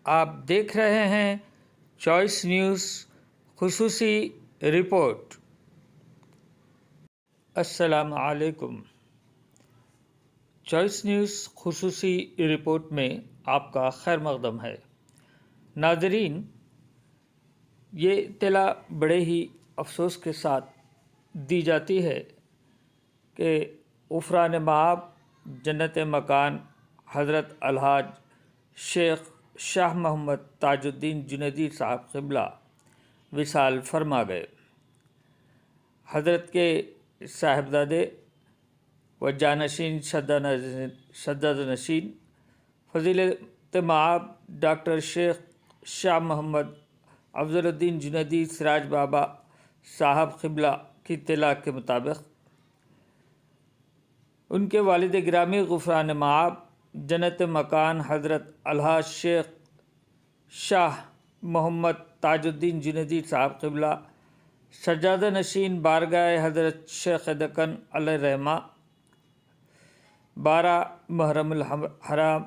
آپ دیکھ رہے ہیں چوائس نیوز خصوصی رپورٹ۔ السلام علیکم۔ چوائس نیوز خصوصی رپورٹ میں آپ کا خیر مقدم ہے۔ ناظرین، یہ اطلاع بڑے ہی افسوس کے ساتھ دی جاتی ہے کہ غفران مآب جنت مکان حضرت الحاج شیخ شاہ محمد تاج الدین جنیدی صاحب قبلہ وصال فرما گئے۔ حضرت کے صاحبزادے و جانشین شداد نشین فضیلت مآب ڈاکٹر شیخ شاہ محمد افضل الدین جنیدی سراج بابا صاحب قبلہ کی اطلاع کے مطابق ان کے والد گرامی غفران مآب جنت مکان حضرت الحاج شیخ شاہ محمد تاج الدین جنیدی صاحب قبلہ سجادہ نشین بارگاہ حضرت شیخ دکن علیہ الرحمہ 12 محرم الحرام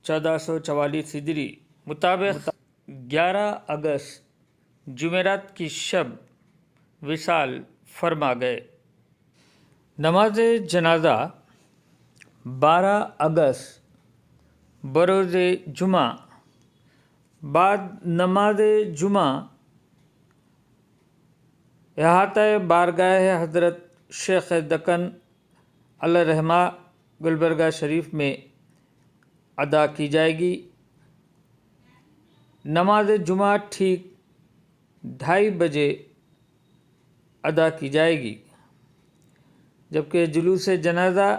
1444 ہجری مطابق 11 اگست جمعرات کی شب وصال فرما گئے۔ نماز جنازہ 12 اگست بروز جمعہ بعد نماز جمعہ احاطہ بارگاہ حضرت شیخ دکن علیہ الرحمہ گلبرگہ شریف میں ادا کی جائے گی۔ نماز جمعہ ٹھیک 2:30 بجے ادا کی جائے گی، جبکہ جلوس جنازہ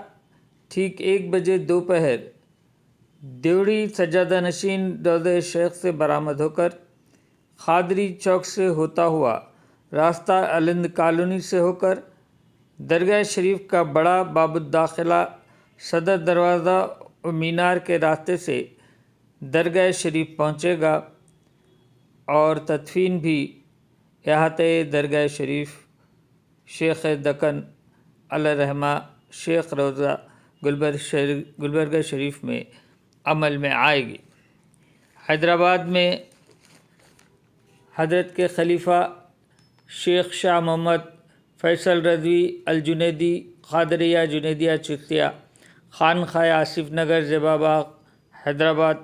ٹھیک 1 بجے دوپہر دیوڑی سجادہ نشین روضہ شیخ سے برآمد ہو کر قادری چوک سے ہوتا ہوا راستہ الند کالونی سے ہو کر درگاہ شریف کا بڑا باب الداخلہ صدر دروازہ و مینار کے راستے سے درگاہ شریف پہنچے گا اور تدفین بھی احاطۂ درگاہ شریف شیخ دکن علیہ الرحمہ شیخ روضہ گلبرگہ شریف میں عمل میں آئے گی۔ حیدرآباد میں حضرت کے خلیفہ شیخ شاہ محمد فیصل رضوی الجنیدی قادریہ جنیدیہ چشتیہ خانقاہ آصف نگر زیبا باغ حیدرآباد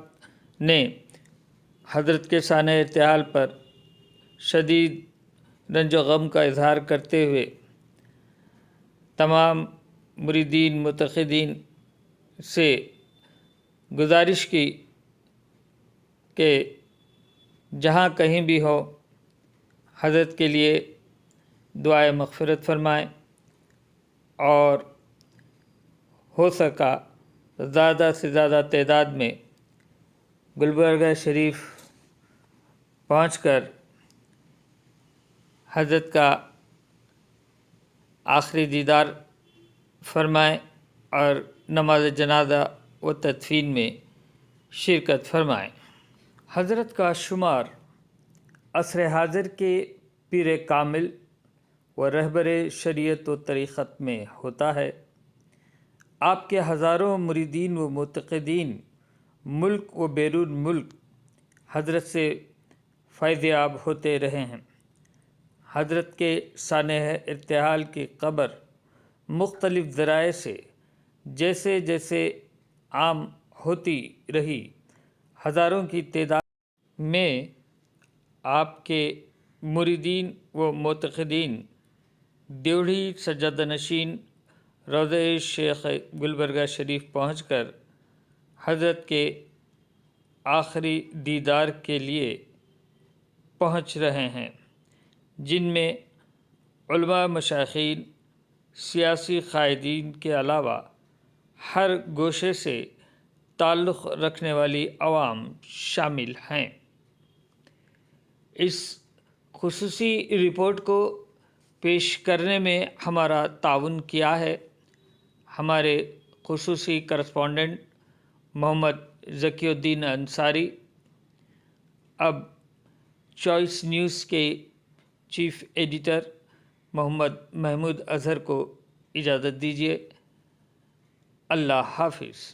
نے حضرت کے سانحہ ارتحال پر شدید رنج و غم کا اظہار کرتے ہوئے تمام مریدین متقدین سے گزارش کی کہ جہاں کہیں بھی ہو حضرت کے لیے دعائے مغفرت فرمائیں اور ہو سکا زیادہ سے زیادہ تعداد میں گلبرگہ شریف پہنچ کر حضرت کا آخری دیدار فرمائیں اور نماز جنازہ و تدفین میں شرکت فرمائیں۔ حضرت کا شمار عصر حاضر کے پیر کامل و رہبر شریعت و طریقت میں ہوتا ہے۔ آپ کے ہزاروں مریدین و متقدین ملک و بیرون ملک حضرت سے فیض یاب ہوتے رہے ہیں۔ حضرت کے سانحہ ارتحال کی قبر مختلف ذرائع سے جیسے جیسے عام ہوتی رہی، ہزاروں کی تعداد میں آپ کے مریدین و متقدین دیوڑی سجادہ نشین روضہ شیخ گلبرگہ شریف پہنچ کر حضرت کے آخری دیدار کے لیے پہنچ رہے ہیں، جن میں علماء مشائخین، سیاسی قائدین کے علاوہ ہر گوشے سے تعلق رکھنے والی عوام شامل ہیں۔ اس خصوصی رپورٹ کو پیش کرنے میں ہمارا تعاون کیا ہے ہمارے خصوصی کرسپونڈنٹ محمد ذکی الدین انصاری۔ اب چوائس نیوز کے چیف ایڈیٹر محمد محمود اظہر کو اجازت دیجیے۔ اللہ حافظ۔